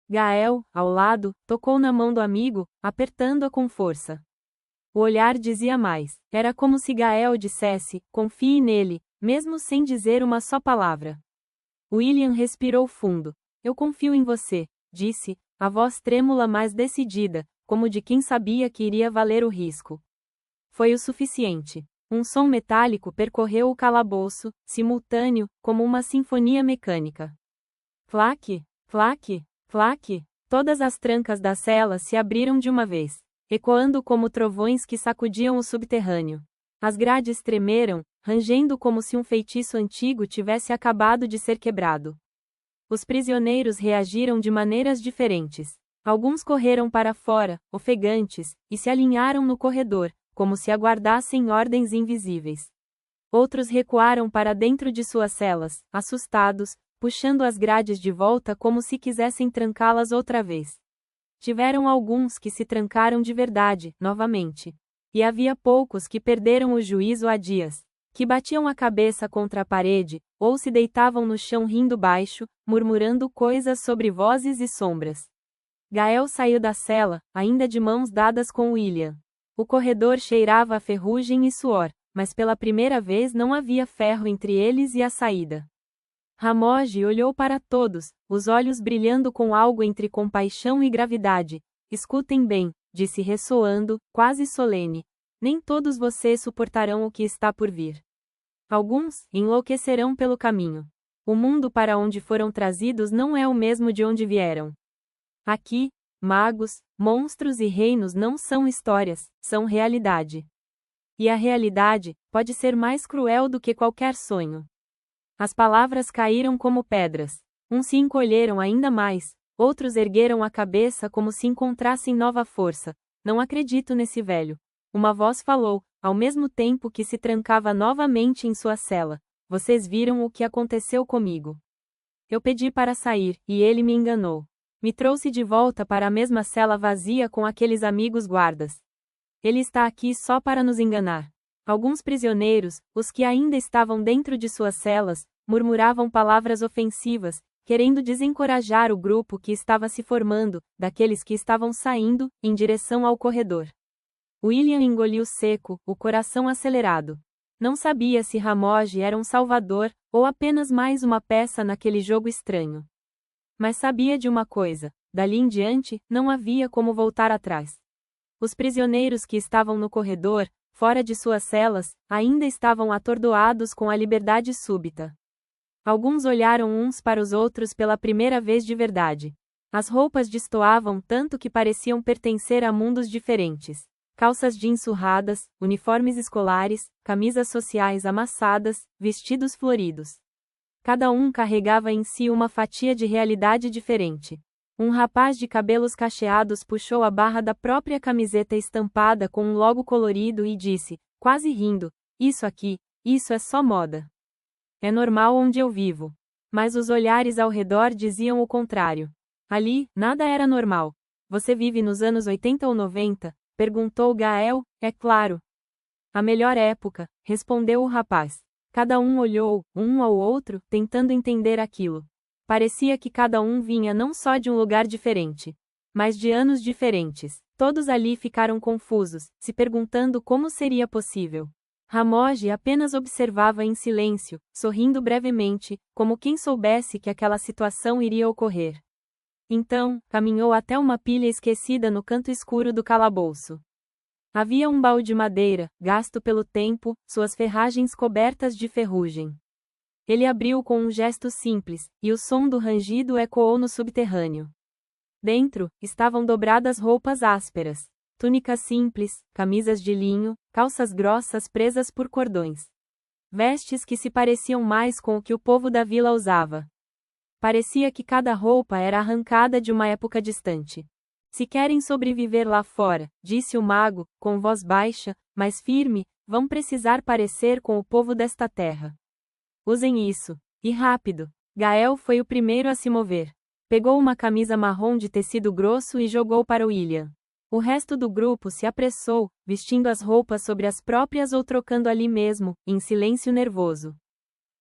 Gael, ao lado, tocou na mão do amigo, apertando-a com força. O olhar dizia mais. Era como se Gael dissesse: confie nele, mesmo sem dizer uma só palavra. William respirou fundo. Eu confio em você, disse, a voz trêmula mas decidida, como de quem sabia que iria valer o risco. Foi o suficiente. Um som metálico percorreu o calabouço, simultâneo, como uma sinfonia mecânica. Claque, claque, claque. Todas as trancas da cela se abriram de uma vez, ecoando como trovões que sacudiam o subterrâneo. As grades tremeram, rangendo como se um feitiço antigo tivesse acabado de ser quebrado. Os prisioneiros reagiram de maneiras diferentes. Alguns correram para fora, ofegantes, e se alinharam no corredor, como se aguardassem ordens invisíveis. Outros recuaram para dentro de suas celas, assustados, puxando as grades de volta como se quisessem trancá-las outra vez. Tiveram alguns que se trancaram de verdade, novamente. E havia poucos que perderam o juízo há dias, que batiam a cabeça contra a parede, ou se deitavam no chão rindo baixo, murmurando coisas sobre vozes e sombras. Gael saiu da cela, ainda de mãos dadas com William. O corredor cheirava a ferrugem e suor, mas pela primeira vez não havia ferro entre eles e a saída. Ramogi olhou para todos, os olhos brilhando com algo entre compaixão e gravidade. Escutem bem, disse ressoando, quase solene. Nem todos vocês suportarão o que está por vir. Alguns enlouquecerão pelo caminho. O mundo para onde foram trazidos não é o mesmo de onde vieram. Aqui, magos, monstros e reinos não são histórias, são realidade. E a realidade pode ser mais cruel do que qualquer sonho. As palavras caíram como pedras. Uns se encolheram ainda mais, outros ergueram a cabeça como se encontrassem nova força. Não acredito nesse velho. Uma voz falou, ao mesmo tempo que se trancava novamente em sua cela. Vocês viram o que aconteceu comigo. Eu pedi para sair, e ele me enganou. Me trouxe de volta para a mesma cela vazia com aqueles amigos guardas. Ele está aqui só para nos enganar. Alguns prisioneiros, os que ainda estavam dentro de suas celas, murmuravam palavras ofensivas, querendo desencorajar o grupo que estava se formando, daqueles que estavam saindo, em direção ao corredor. William engoliu seco, o coração acelerado. Não sabia se Ramogi era um salvador, ou apenas mais uma peça naquele jogo estranho. Mas sabia de uma coisa: dali em diante, não havia como voltar atrás. Os prisioneiros que estavam no corredor, fora de suas celas, ainda estavam atordoados com a liberdade súbita. Alguns olharam uns para os outros pela primeira vez de verdade. As roupas destoavam tanto que pareciam pertencer a mundos diferentes. Calças jeans surradas, uniformes escolares, camisas sociais amassadas, vestidos floridos. Cada um carregava em si uma fatia de realidade diferente. Um rapaz de cabelos cacheados puxou a barra da própria camiseta estampada com um logo colorido e disse, quase rindo, isso é só moda. É normal onde eu vivo. Mas os olhares ao redor diziam o contrário. Ali, nada era normal. Você vive nos anos 80 ou 90? Perguntou Gael. É claro. A melhor época, respondeu o rapaz. Cada um olhou, um ao outro, tentando entender aquilo. Parecia que cada um vinha não só de um lugar diferente, mas de anos diferentes. Todos ali ficaram confusos, se perguntando como seria possível. Ramogi apenas observava em silêncio, sorrindo brevemente, como quem soubesse que aquela situação iria ocorrer. Então, caminhou até uma pilha esquecida no canto escuro do calabouço. Havia um baú de madeira, gasto pelo tempo, suas ferragens cobertas de ferrugem. Ele abriu com um gesto simples, e o som do rangido ecoou no subterrâneo. Dentro, estavam dobradas roupas ásperas, túnicas simples, camisas de linho, calças grossas presas por cordões. Vestes que se pareciam mais com o que o povo da vila usava. Parecia que cada roupa era arrancada de uma época distante. Se querem sobreviver lá fora, disse o mago, com voz baixa, mas firme, vão precisar parecer com o povo desta terra. Usem isso. E rápido. Gael foi o primeiro a se mover. Pegou uma camisa marrom de tecido grosso e jogou para William. O resto do grupo se apressou, vestindo as roupas sobre as próprias ou trocando ali mesmo, em silêncio nervoso.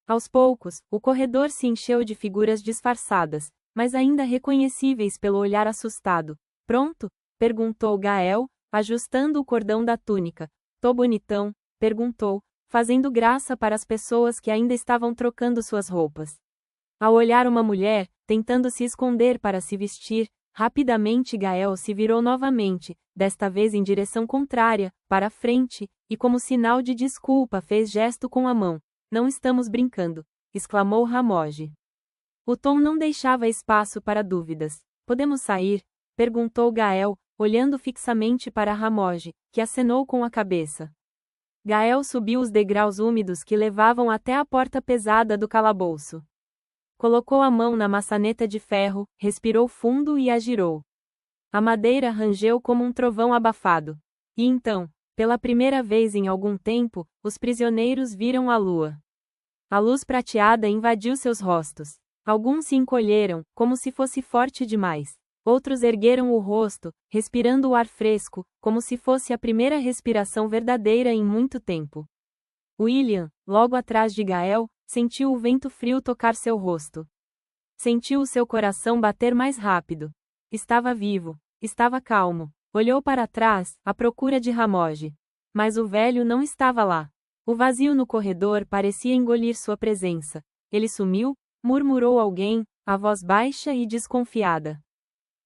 Aos poucos, o corredor se encheu de figuras disfarçadas, mas ainda reconhecíveis pelo olhar assustado. Pronto? Perguntou Gael, ajustando o cordão da túnica. Tô bonitão? Perguntou, fazendo graça para as pessoas que ainda estavam trocando suas roupas. Ao olhar uma mulher, tentando se esconder para se vestir, rapidamente Gael se virou novamente, desta vez em direção contrária, para a frente, e como sinal de desculpa fez gesto com a mão. Não estamos brincando, exclamou Ramogi. O tom não deixava espaço para dúvidas. Podemos sair? Perguntou Gael, olhando fixamente para Ramogi, que acenou com a cabeça. Gael subiu os degraus úmidos que levavam até a porta pesada do calabouço. Colocou a mão na maçaneta de ferro, respirou fundo e a girou. A madeira rangeu como um trovão abafado. E então, pela primeira vez em algum tempo, os prisioneiros viram a lua. A luz prateada invadiu seus rostos. Alguns se encolheram, como se fosse forte demais. Outros ergueram o rosto, respirando o ar fresco, como se fosse a primeira respiração verdadeira em muito tempo. William, logo atrás de Gael, sentiu o vento frio tocar seu rosto. Sentiu o seu coração bater mais rápido. Estava vivo, estava calmo. Olhou para trás, à procura de Ramogi. Mas o velho não estava lá. O vazio no corredor parecia engolir sua presença. Ele sumiu? Murmurou alguém, a voz baixa e desconfiada.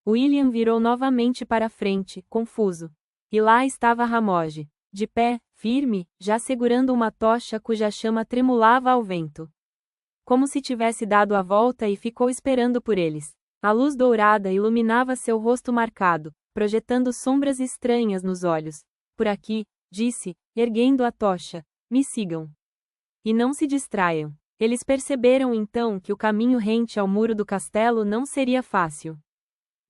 William virou novamente para a frente, confuso. E lá estava Ramogi, de pé, firme, já segurando uma tocha cuja chama tremulava ao vento. Como se tivesse dado a volta e ficou esperando por eles. A luz dourada iluminava seu rosto marcado, projetando sombras estranhas nos olhos. Por aqui, disse, erguendo a tocha, me sigam. E não se distraiam. Eles perceberam então que o caminho rente ao muro do castelo não seria fácil.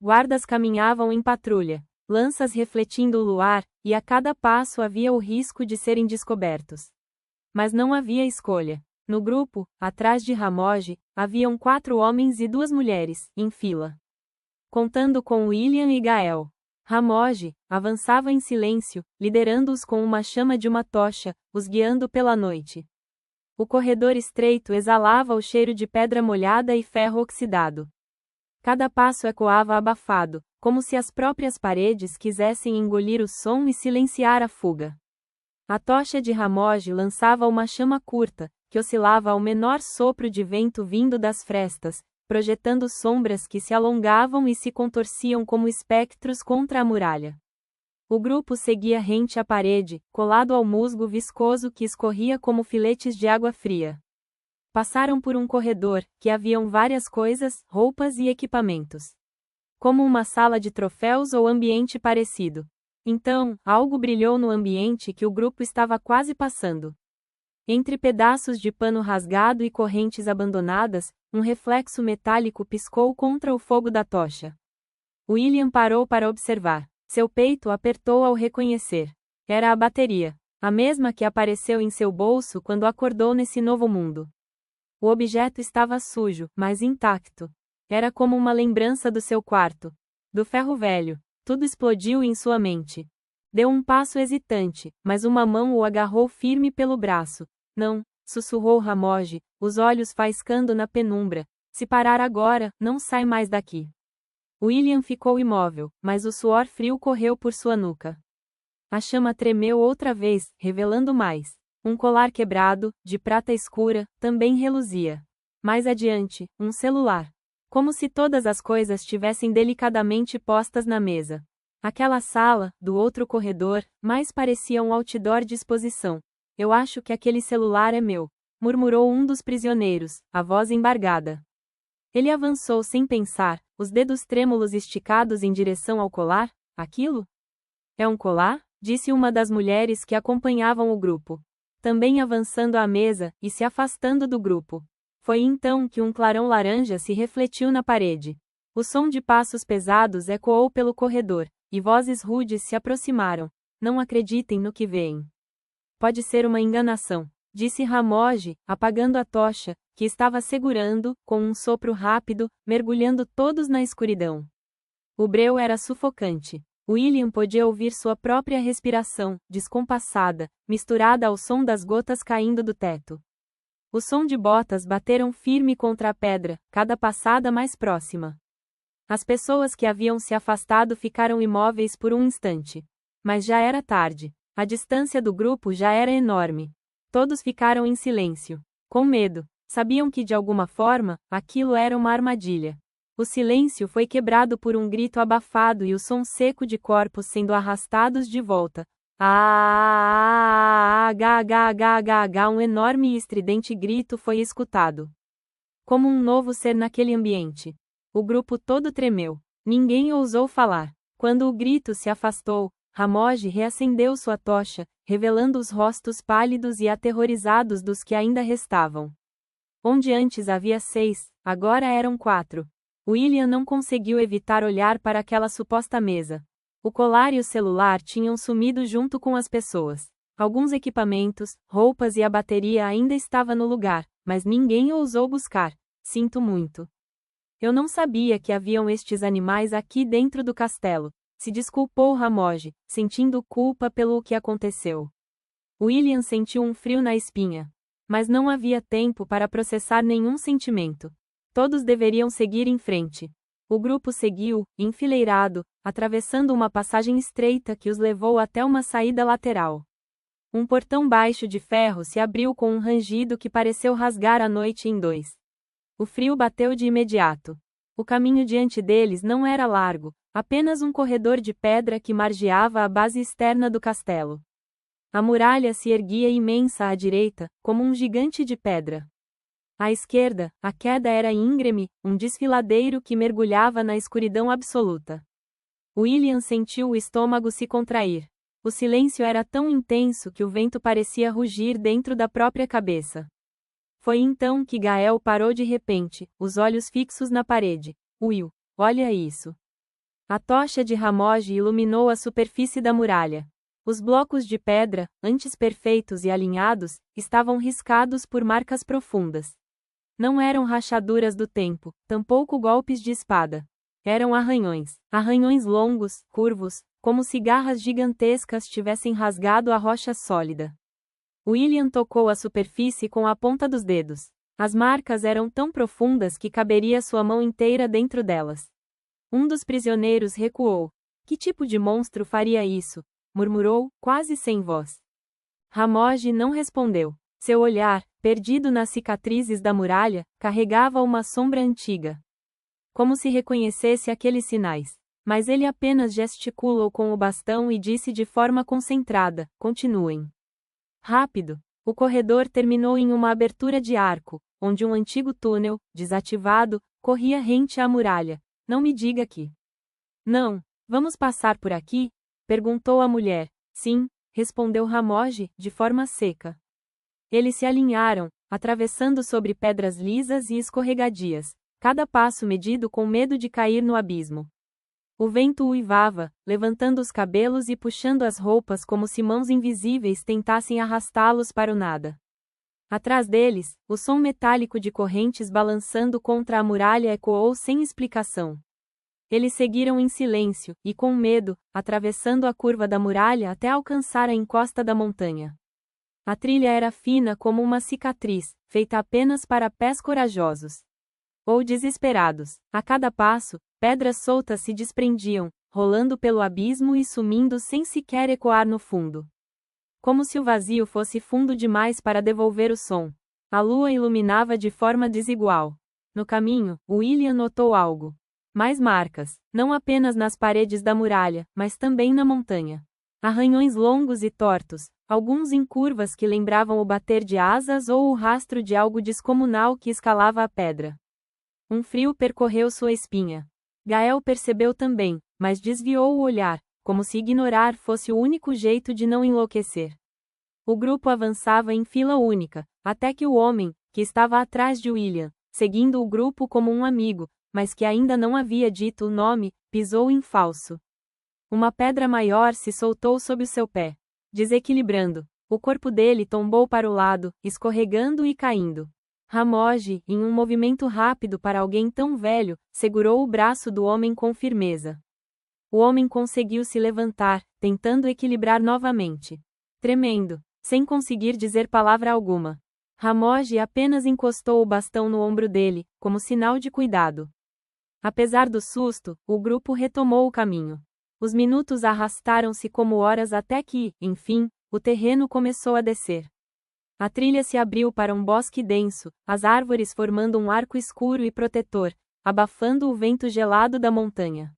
Guardas caminhavam em patrulha, lanças refletindo o luar, e a cada passo havia o risco de serem descobertos. Mas não havia escolha. No grupo, atrás de Ramogi, haviam 4 homens e 2 mulheres, em fila. Contando com William e Gael. Ramogi avançava em silêncio, liderando-os com uma chama de uma tocha, os guiando pela noite. O corredor estreito exalava o cheiro de pedra molhada e ferro oxidado. Cada passo ecoava abafado, como se as próprias paredes quisessem engolir o som e silenciar a fuga. A tocha de Ramogi lançava uma chama curta, que oscilava ao menor sopro de vento vindo das frestas, projetando sombras que se alongavam e se contorciam como espectros contra a muralha. O grupo seguia rente à parede, colado ao musgo viscoso que escorria como filetes de água fria. Passaram por um corredor, que haviam várias coisas, roupas e equipamentos. Como uma sala de troféus ou ambiente parecido. Então, algo brilhou no ambiente que o grupo estava quase passando. Entre pedaços de pano rasgado e correntes abandonadas, um reflexo metálico piscou contra o fogo da tocha. William parou para observar. Seu peito apertou ao reconhecer. Era a bateria. A mesma que apareceu em seu bolso quando acordou nesse novo mundo. O objeto estava sujo, mas intacto. Era como uma lembrança do seu quarto. Do ferro velho. Tudo explodiu em sua mente. Deu um passo hesitante, mas uma mão o agarrou firme pelo braço. Não, sussurrou Ramogi, os olhos faiscando na penumbra. Se parar agora, não sai mais daqui. William ficou imóvel, mas o suor frio correu por sua nuca. A chama tremeu outra vez, revelando mais. Um colar quebrado, de prata escura, também reluzia. Mais adiante, um celular. Como se todas as coisas tivessem delicadamente postas na mesa. Aquela sala, do outro corredor, mais parecia um outdoor de exposição. Eu acho que aquele celular é meu, murmurou um dos prisioneiros, a voz embargada. Ele avançou sem pensar, os dedos trêmulos esticados em direção ao colar. Aquilo? É um colar? Disse uma das mulheres que acompanhavam o grupo. Também avançando à mesa, e se afastando do grupo. Foi então que um clarão laranja se refletiu na parede. O som de passos pesados ecoou pelo corredor, e vozes rudes se aproximaram. Não acreditem no que veem. Pode ser uma enganação, disse Ramogi, apagando a tocha, que estava segurando, com um sopro rápido, mergulhando todos na escuridão. O breu era sufocante. William podia ouvir sua própria respiração, descompassada, misturada ao som das gotas caindo do teto. O som de botas bateram firme contra a pedra, cada passada mais próxima. As pessoas que haviam se afastado ficaram imóveis por um instante. Mas já era tarde. A distância do grupo já era enorme. Todos ficaram em silêncio. Com medo. Sabiam que de alguma forma, aquilo era uma armadilha. O silêncio foi quebrado por um grito abafado e o som seco de corpos sendo arrastados de volta. Um enorme e estridente grito foi escutado. Como um novo ser naquele ambiente. O grupo todo tremeu. Ninguém ousou falar. Quando o grito se afastou, Ramogi reacendeu sua tocha, revelando os rostos pálidos e aterrorizados dos que ainda restavam. Onde antes havia 6, agora eram 4. William não conseguiu evitar olhar para aquela suposta mesa. O colar e o celular tinham sumido junto com as pessoas. Alguns equipamentos, roupas e a bateria ainda estavam no lugar, mas ninguém ousou buscar. Sinto muito. Eu não sabia que haviam estes animais aqui dentro do castelo, se desculpou Ramogi, sentindo culpa pelo que aconteceu. William sentiu um frio na espinha. Mas não havia tempo para processar nenhum sentimento. Todos deveriam seguir em frente. O grupo seguiu, enfileirado, atravessando uma passagem estreita que os levou até uma saída lateral. Um portão baixo de ferro se abriu com um rangido que pareceu rasgar a noite em dois. O frio bateu de imediato. O caminho diante deles não era largo, apenas um corredor de pedra que margeava a base externa do castelo. A muralha se erguia imensa à direita, como um gigante de pedra. À esquerda, a queda era íngreme, um desfiladeiro que mergulhava na escuridão absoluta. William sentiu o estômago se contrair. O silêncio era tão intenso que o vento parecia rugir dentro da própria cabeça. Foi então que Gael parou de repente, os olhos fixos na parede. Will, olha isso. A tocha de Ramogi iluminou a superfície da muralha. Os blocos de pedra, antes perfeitos e alinhados, estavam riscados por marcas profundas. Não eram rachaduras do tempo, tampouco golpes de espada. Eram arranhões longos, curvos, como se garras gigantescas tivessem rasgado a rocha sólida. William tocou a superfície com a ponta dos dedos. As marcas eram tão profundas que caberia sua mão inteira dentro delas. Um dos prisioneiros recuou. Que tipo de monstro faria isso? Murmurou, quase sem voz. Ramogi não respondeu. Seu olhar, perdido nas cicatrizes da muralha, carregava uma sombra antiga. Como se reconhecesse aqueles sinais. Mas ele apenas gesticulou com o bastão e disse de forma concentrada: continuem. Rápido. O corredor terminou em uma abertura de arco, onde um antigo túnel, desativado, corria rente à muralha. Não me diga que. Não, vamos passar por aqui? Perguntou a mulher. Sim, respondeu Ramogi, de forma seca. Eles se alinharam, atravessando sobre pedras lisas e escorregadias, cada passo medido com medo de cair no abismo. O vento uivava, levantando os cabelos e puxando as roupas como se mãos invisíveis tentassem arrastá-los para o nada. Atrás deles, o som metálico de correntes balançando contra a muralha ecoou sem explicação. Eles seguiram em silêncio, e com medo, atravessando a curva da muralha até alcançar a encosta da montanha. A trilha era fina como uma cicatriz, feita apenas para pés corajosos. Ou desesperados. A cada passo, pedras soltas se desprendiam, rolando pelo abismo e sumindo sem sequer ecoar no fundo. Como se o vazio fosse fundo demais para devolver o som. A lua iluminava de forma desigual. No caminho, William notou algo. Mais marcas, não apenas nas paredes da muralha, mas também na montanha. Arranhões longos e tortos, alguns em curvas que lembravam o bater de asas ou o rastro de algo descomunal que escalava a pedra. Um frio percorreu sua espinha. Gael percebeu também, mas desviou o olhar, como se ignorar fosse o único jeito de não enlouquecer. O grupo avançava em fila única, até que o homem, que estava atrás de William, seguindo o grupo como um amigo, mas que ainda não havia dito o nome, pisou em falso. Uma pedra maior se soltou sob o seu pé. Desequilibrando, o corpo dele tombou para o lado, escorregando e caindo. Ramogi, em um movimento rápido para alguém tão velho, segurou o braço do homem com firmeza. O homem conseguiu se levantar, tentando equilibrar novamente. Tremendo, sem conseguir dizer palavra alguma. Ramogi apenas encostou o bastão no ombro dele, como sinal de cuidado. Apesar do susto, o grupo retomou o caminho. Os minutos arrastaram-se como horas até que, enfim, o terreno começou a descer. A trilha se abriu para um bosque denso, as árvores formando um arco escuro e protetor, abafando o vento gelado da montanha.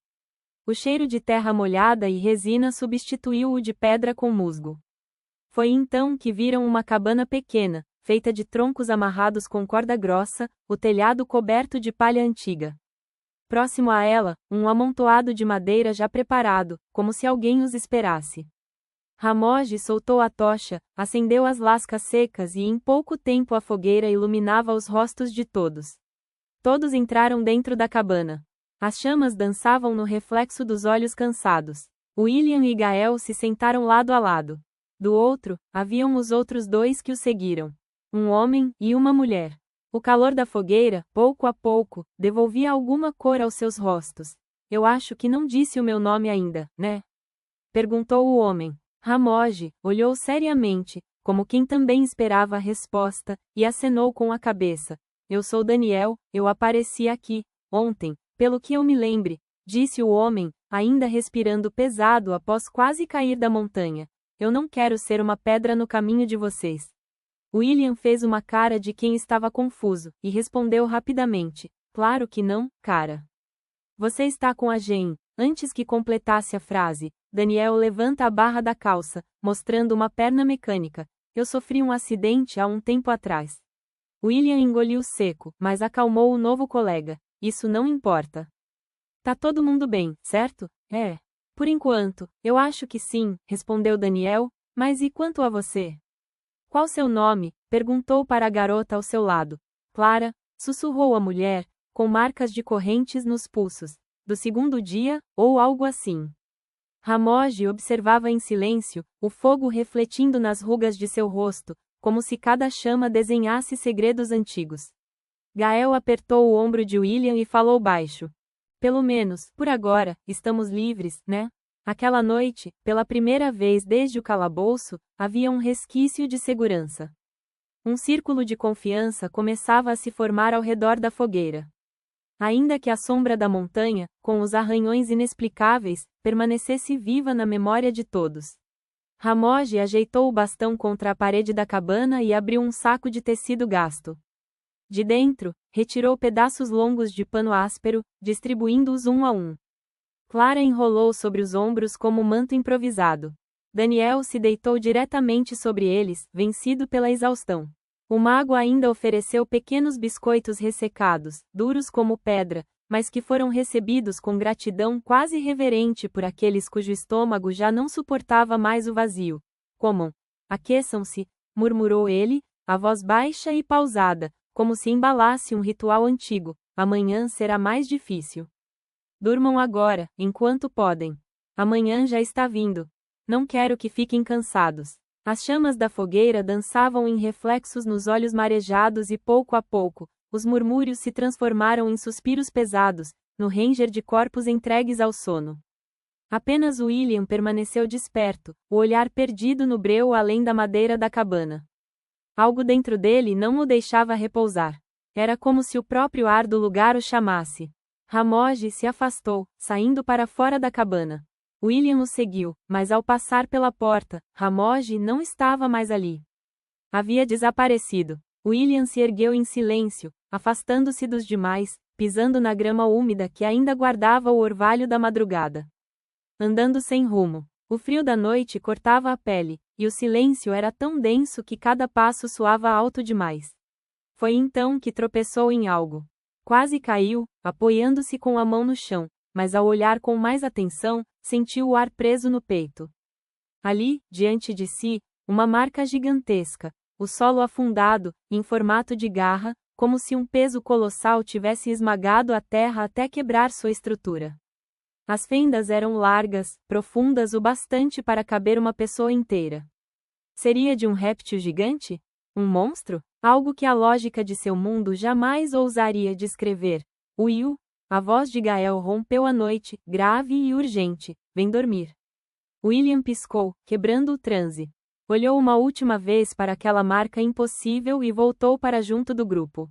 O cheiro de terra molhada e resina substituiu o de pedra com musgo. Foi então que viram uma cabana pequena, feita de troncos amarrados com corda grossa, o telhado coberto de palha antiga. Próximo a ela, um amontoado de madeira já preparado, como se alguém os esperasse. Ramogi soltou a tocha, acendeu as lascas secas e em pouco tempo a fogueira iluminava os rostos de todos. Todos entraram dentro da cabana. As chamas dançavam no reflexo dos olhos cansados. William e Gael se sentaram lado a lado. Do outro, haviam os outros dois que o seguiram. Um homem e uma mulher. O calor da fogueira, pouco a pouco, devolvia alguma cor aos seus rostos. Eu acho que não disse o meu nome ainda, né? Perguntou o homem. Ramogi olhou seriamente, como quem também esperava a resposta, e acenou com a cabeça. Eu sou Daniel, eu apareci aqui, ontem, pelo que eu me lembre, disse o homem, ainda respirando pesado após quase cair da montanha. Eu não quero ser uma pedra no caminho de vocês. William fez uma cara de quem estava confuso, e respondeu rapidamente, claro que não, cara. Você está com a Jean. Antes que completasse a frase, Daniel levanta a barra da calça, mostrando uma perna mecânica. Eu sofri um acidente há um tempo atrás. William engoliu seco, mas acalmou o novo colega. Isso não importa. Tá todo mundo bem, certo? É. Por enquanto, eu acho que sim, respondeu Daniel, mas e quanto a você? Qual seu nome? Perguntou para a garota ao seu lado. Clara, sussurrou a mulher, com marcas de correntes nos pulsos. Do segundo dia, ou algo assim. Ramogi observava em silêncio, o fogo refletindo nas rugas de seu rosto, como se cada chama desenhasse segredos antigos. Gael apertou o ombro de William e falou baixo. Pelo menos, por agora, estamos livres, né? Aquela noite, pela primeira vez desde o calabouço, havia um resquício de segurança. Um círculo de confiança começava a se formar ao redor da fogueira. Ainda que a sombra da montanha, com os arranhões inexplicáveis, permanecesse viva na memória de todos. Ramogi ajeitou o bastão contra a parede da cabana e abriu um saco de tecido gasto. De dentro, retirou pedaços longos de pano áspero, distribuindo-os um a um. Clara enrolou sobre os ombros como um manto improvisado. Daniel se deitou diretamente sobre eles, vencido pela exaustão. O mago ainda ofereceu pequenos biscoitos ressecados, duros como pedra, mas que foram recebidos com gratidão quase reverente por aqueles cujo estômago já não suportava mais o vazio. Comam. Aqueçam-se, murmurou ele, a voz baixa e pausada, como se embalasse um ritual antigo. Amanhã será mais difícil. Durmam agora, enquanto podem. Amanhã já está vindo. Não quero que fiquem cansados. As chamas da fogueira dançavam em reflexos nos olhos marejados e pouco a pouco, os murmúrios se transformaram em suspiros pesados, no ranger de corpos entregues ao sono. Apenas William permaneceu desperto, o olhar perdido no breu além da madeira da cabana. Algo dentro dele não o deixava repousar. Era como se o próprio ar do lugar o chamasse. Ramogi se afastou, saindo para fora da cabana. William o seguiu, mas ao passar pela porta, Ramogi não estava mais ali. Havia desaparecido. William se ergueu em silêncio, afastando-se dos demais, pisando na grama úmida que ainda guardava o orvalho da madrugada. Andando sem rumo. O frio da noite cortava a pele, e o silêncio era tão denso que cada passo soava alto demais. Foi então que tropeçou em algo. Quase caiu, apoiando-se com a mão no chão, mas ao olhar com mais atenção, sentiu o ar preso no peito. Ali, diante de si, uma marca gigantesca, o solo afundado, em formato de garra, como se um peso colossal tivesse esmagado a terra até quebrar sua estrutura. As fendas eram largas, profundas o bastante para caber uma pessoa inteira. Seria de um réptil gigante? Um monstro? Algo que a lógica de seu mundo jamais ousaria descrever. Will, a voz de Gael rompeu a noite, grave e urgente. Vem dormir. William piscou, quebrando o transe. Olhou uma última vez para aquela marca impossível e voltou para junto do grupo.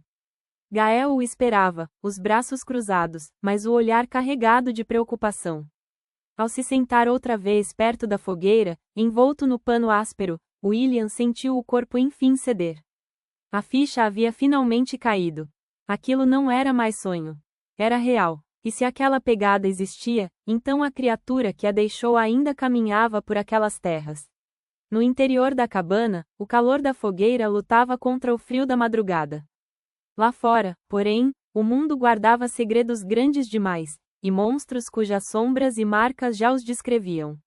Gael o esperava, os braços cruzados, mas o olhar carregado de preocupação. Ao se sentar outra vez perto da fogueira, envolto no pano áspero, William sentiu o corpo enfim ceder. A ficha havia finalmente caído. Aquilo não era mais sonho. Era real. E se aquela pegada existia, então a criatura que a deixou ainda caminhava por aquelas terras. No interior da cabana, o calor da fogueira lutava contra o frio da madrugada. Lá fora, porém, o mundo guardava segredos grandes demais, e monstros cujas sombras e marcas já os descreviam.